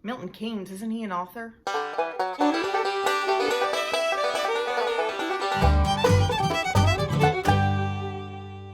Milton Keynes, isn't he an author?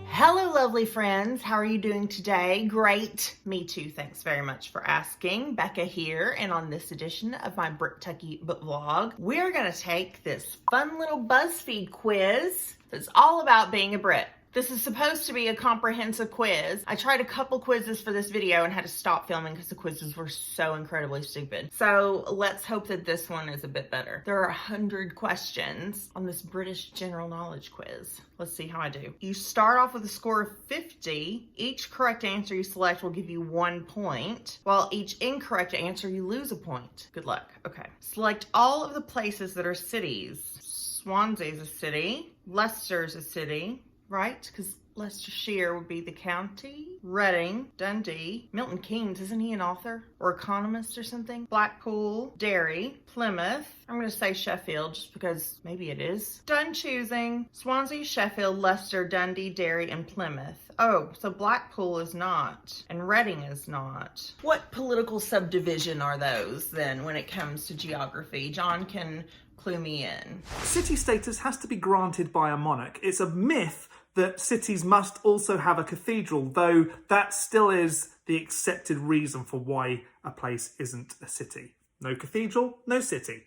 Hello, lovely friends. How are you doing today? Great. Me too. Thanks very much for asking. Becca here, and on this edition of my Brit-Tucky book vlog, we're going to take this fun little BuzzFeed quiz that's all about being a Brit. This is supposed to be a comprehensive quiz. I tried a couple quizzes for this video and had to stop filming because the quizzes were so incredibly stupid. So let's hope that this one is a bit better. There are 100 questions on this British general knowledge quiz. Let's see how I do. You start off with a score of 50. Each correct answer you select will give you 1 point, while each incorrect answer you lose a point. Good luck. Okay. Select all of the places that are cities. Swansea's a city. Leicester's a city. Right? Because Leicestershire would be the county. Reading, Dundee, Milton Keynes, isn't he an author or economist or something? Blackpool, Derry, Plymouth. I'm going to say Sheffield just because maybe it is. Done choosing. Swansea, Sheffield, Leicester, Dundee, Derry, and Plymouth. Oh, so Blackpool is not, and Reading is not. What political subdivision are those then when it comes to geography? John can clue me in. City status has to be granted by a monarch. It's a myth that cities must also have a cathedral, though that still is the accepted reason for why a place isn't a city. No cathedral, no city.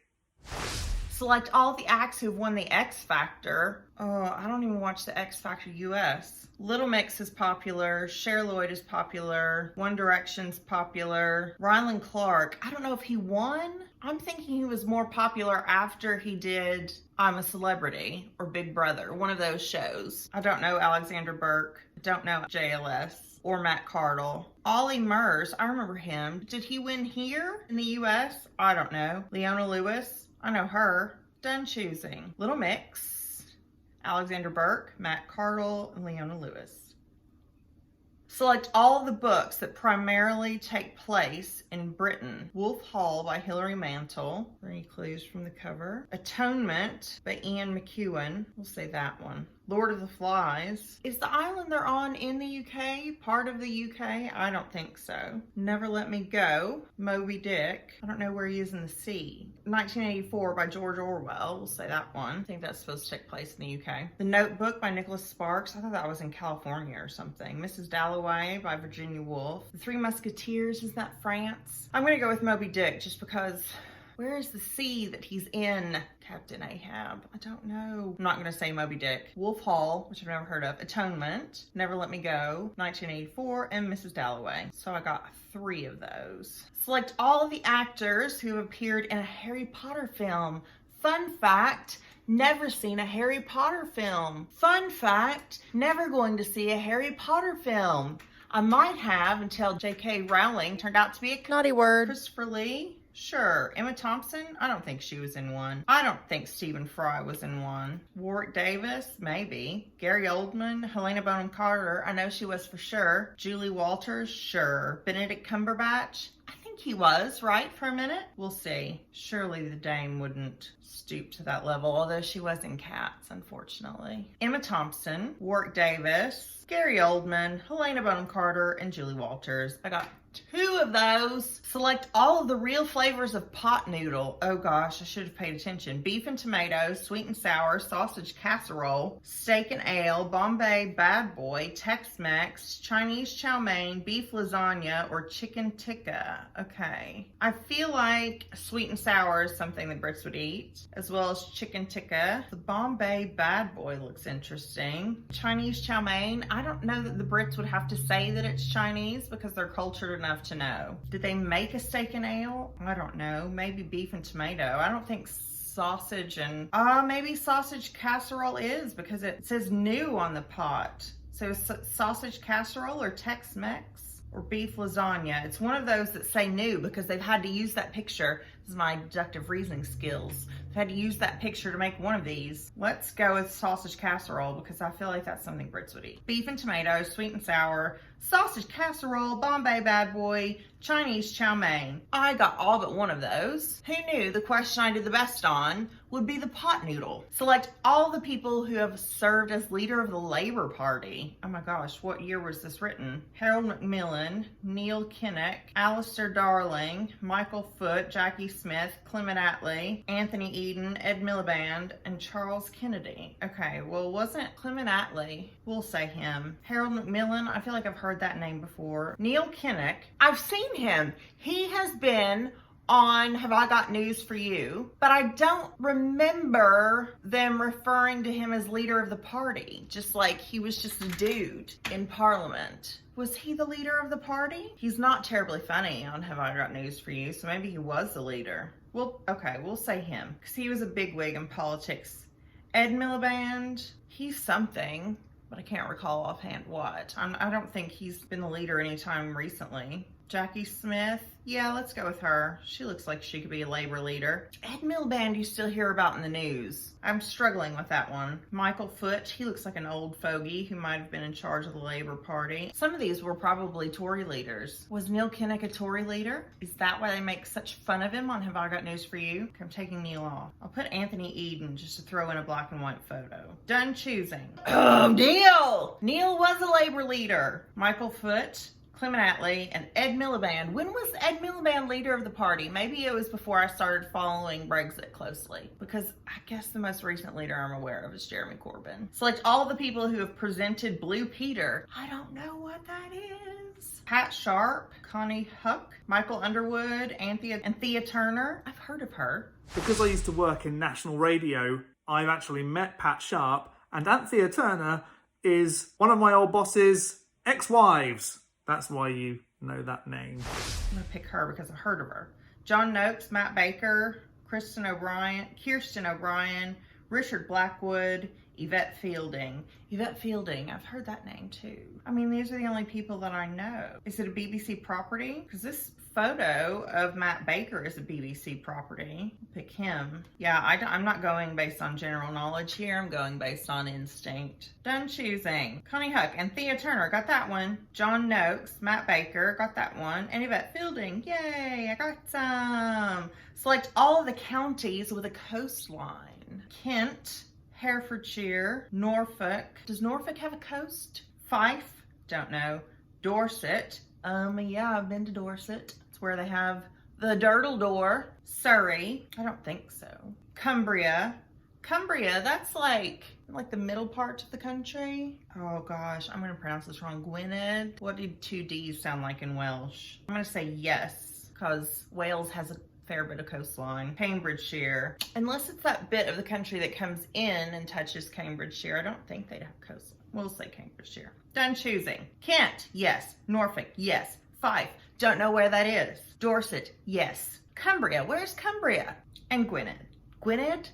Select all the acts who've won the X Factor. Oh, I don't even watch the X Factor US. Little Mix is popular. Cher Lloyd is popular. One Direction's popular. Ryland Clark, I don't know if he won. I'm thinking he was more popular after he did I'm a Celebrity or Big Brother, one of those shows. I don't know Alexander Burke. I don't know JLS or Matt Cardle. Ollie Murs, I remember him. Did he win here in the US? I don't know. Leona Lewis, I know her. Done choosing. Little Mix, Alexander Burke, Matt Cardle, and Leona Lewis. Select all the books that primarily take place in Britain. Wolf Hall by Hilary Mantel. 3 clues from the cover. Atonement by Ian McEwan. We'll say that one. Lord of the Flies. Is the island they're on in the UK part of the UK? I don't think so. Never Let Me Go. Moby Dick. I don't know where he is in the sea. 1984 by George Orwell. We'll say that one. I think that's supposed to take place in the UK. The Notebook by Nicholas Sparks. I thought that was in California or something. Mrs. Dalloway by Virginia Woolf. The Three Musketeers. Is that France? I'm gonna go with Moby Dick just because where is the sea that he's in? Captain Ahab. I don't know. I'm not going to say Moby Dick. Wolf Hall, which I've never heard of. Atonement. Never Let Me Go. 1984. And Mrs. Dalloway. So I got 3 of those. Select all of the actors who have appeared in a Harry Potter film. Fun fact, never seen a Harry Potter film. Fun fact, never going to see a Harry Potter film. I might have until J.K. Rowling turned out to be a naughty word. Christopher Lee? Sure. Emma Thompson? I don't think she was in one. I don't think Stephen Fry was in one. Warwick Davis? Maybe. Gary Oldman? Helena Bonham Carter? I know she was for sure. Julie Walters? Sure. Benedict Cumberbatch? I think he was, right, for a minute? We'll see. Surely the dame wouldn't stoop to that level, although she was in Cats, unfortunately. Emma Thompson, Warwick Davis, Gary Oldman, Helena Bonham Carter, and Julie Walters. I got 2 of those. Select all of the real flavors of pot noodle. Oh gosh, I should have paid attention. Beef and tomato, sweet and sour, sausage casserole, steak and ale, Bombay bad boy, Tex-Mex, Chinese chow mein, beef lasagna, or chicken tikka. Okay. I feel like sweet and sour is something that Brits would eat, as well as chicken tikka. The Bombay bad boy looks interesting. Chinese chow mein. I don't know that the Brits would have to say that it's Chinese because they're cultured enough to know. Did they make a steak and ale? I don't know. Maybe beef and tomato. I don't think sausage and maybe sausage casserole is because it says new on the pot. So sausage casserole or Tex-Mex or beef lasagna. It's one of those that say new because they've had to use that picture. This is my deductive reasoning skills. They've had to use that picture to make one of these. Let's go with sausage casserole because I feel like that's something Brits would eat. Beef and tomato, sweet and sour, sausage casserole, Bombay bad boy, Chinese chow mein. I got all but one of those. Who knew the question I did the best on would be the pot noodle? Select all the people who have served as leader of the Labor Party. Oh my gosh, what year was this written? Harold Macmillan, Neil Kinnock, Alistair Darling, Michael Foote, Jackie Smith, Clement Attlee, Anthony Eden, Ed Miliband, and Charles Kennedy. Okay, well, wasn't Clement Attlee? We'll say him. Harold Macmillan, I feel like I've heard that name before. Neil Kinnock, I've seen him. He has been on Have I Got News for You, but I don't remember them referring to him as leader of the party, just like he was just a dude in Parliament. Was he the leader of the party? He's not terribly funny on Have I Got News for You, so maybe he was the leader. Well, okay, we'll say him, because he was a bigwig in politics. Ed Miliband, he's something, but I can't recall offhand what. I don't think he's been the leader anytime recently. Jackie Smith, yeah, let's go with her. She looks like she could be a Labor leader. Ed Miliband you still hear about in the news. I'm struggling with that one. Michael Foote, he looks like an old fogey who might have been in charge of the Labor Party. Some of these were probably Tory leaders. Was Neil Kinnock a Tory leader? Is that why they make such fun of him on Have I Got News for You? Okay, I'm taking Neil off. I'll put Anthony Eden just to throw in a black and white photo. Done choosing. Oh, Neil! Neil was a Labor leader. Michael Foote, Clement Attlee, and Ed Miliband. When was Ed Miliband leader of the party? Maybe it was before I started following Brexit closely, because I guess the most recent leader I'm aware of is Jeremy Corbyn. Select all the people who have presented Blue Peter. I don't know what that is. Pat Sharp, Connie Huck, Michael Underwood, Anthea Turner. I've heard of her. Because I used to work in national radio, I've actually met Pat Sharp, and Anthea Turner is one of my old boss's ex-wives. That's why you know that name. I'm gonna pick her because I've heard of her. John Noakes, Matt Baker, Kirsten O'Brien, Richard Blackwood, Yvette Fielding. Yvette Fielding, I've heard that name too. I mean, these are the only people that I know. Is it a BBC property? Because this photo of Matt Baker is a BBC property. Pick him. Yeah, I'm not going based on general knowledge here. I'm going based on instinct. Done choosing. Connie Huck and Thea Turner, got that one. John Noakes, Matt Baker, got that one. And Yvette Fielding, yay, I got some. Select all of the counties with a coastline. Kent, Herefordshire, Norfolk. Does Norfolk have a coast? Fife? Don't know. Dorset. Yeah, I've been to Dorset. It's where they have the Dirtle Door. Surrey. I don't think so. Cumbria. Cumbria, that's like the middle part of the country. Oh gosh, I'm gonna pronounce this wrong. Gwynedd. What did two D's sound like in Welsh? I'm gonna say yes, because Wales has a fair bit of coastline. Cambridgeshire. Unless it's that bit of the country that comes in and touches Cambridgeshire, I don't think they'd have coastline. We'll say Cambridgeshire. Done choosing. Kent, yes. Norfolk, yes. Fife, don't know where that is. Dorset, yes. Cumbria, where's Cumbria? And Gwynedd. Gwynedd?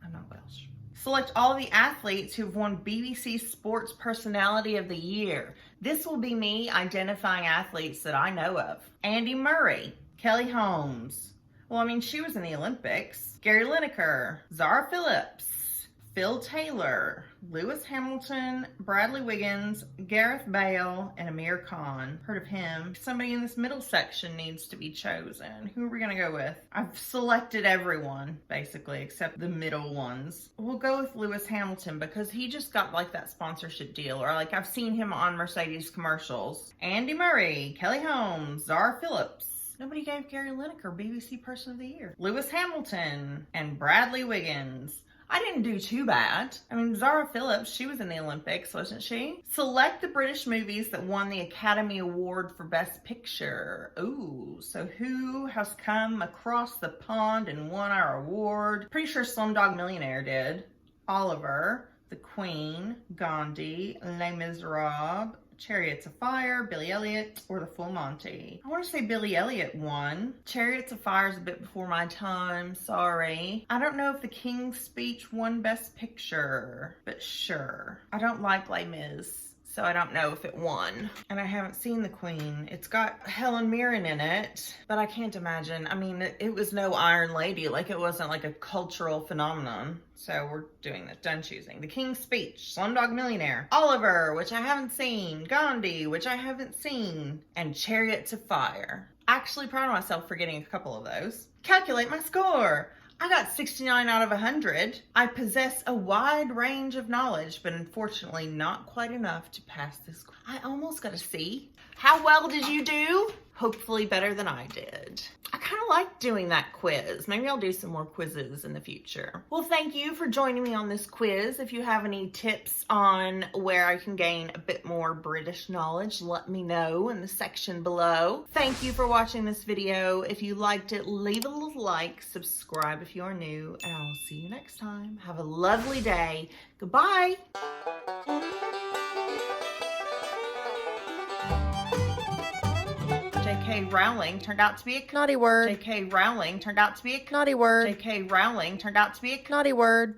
I'm not Welsh. Select all the athletes who've won BBC Sports Personality of the Year. This will be me identifying athletes that I know of. Andy Murray, Kelly Holmes. Well, I mean, she was in the Olympics. Gary Lineker, Zara Phillips, Phil Taylor, Lewis Hamilton, Bradley Wiggins, Gareth Bale, and Amir Khan. Heard of him. Somebody in this middle section needs to be chosen. Who are we gonna go with? I've selected everyone, basically, except the middle ones. We'll go with Lewis Hamilton because he just got like that sponsorship deal, or like I've seen him on Mercedes commercials. Andy Murray, Kelly Holmes, Zara Phillips. Nobody gave Gary Lineker BBC Person of the Year. Lewis Hamilton and Bradley Wiggins. I didn't do too bad. I mean, Zara Phillips, she was in the Olympics, wasn't she? Select the British movies that won the Academy Award for Best Picture. Ooh, so who has come across the pond and won our award? Pretty sure Slumdog Millionaire did. Oliver, The Queen, Gandhi, Les Miserables, Chariots of Fire, Billy Elliot, or The Full Monty. I want to say Billy Elliot won. Chariots of Fire is a bit before my time, sorry. I don't know if The King's Speech won Best Picture, but sure. I don't like Les Mis, so I don't know if it won. And I haven't seen the Queen. It's got Helen Mirren in it, but I can't imagine. I mean, it was no Iron Lady. Like, it wasn't like a cultural phenomenon. So we're doing this. Done choosing. The King's Speech, Slumdog Millionaire, Oliver, which I haven't seen, Gandhi, which I haven't seen, and Chariots of Fire. Actually proud of myself for getting a couple of those. Calculate my score. I got 69 out of 100. I possess a wide range of knowledge, but unfortunately not quite enough to pass this. I almost got a C. How well did you do? Hopefully better than I did. I kind of like doing that quiz. Maybe I'll do some more quizzes in the future. Well, thank you for joining me on this quiz. If you have any tips on where I can gain a bit more British knowledge, let me know in the section below. Thank you for watching this video. If you liked it, leave a little like, subscribe if you are new, and I will see you next time. Have a lovely day. Goodbye. J.K. Rowling turned out to be a naughty word. J.K. Rowling turned out to be a naughty word. J.K. Rowling turned out to be a naughty word.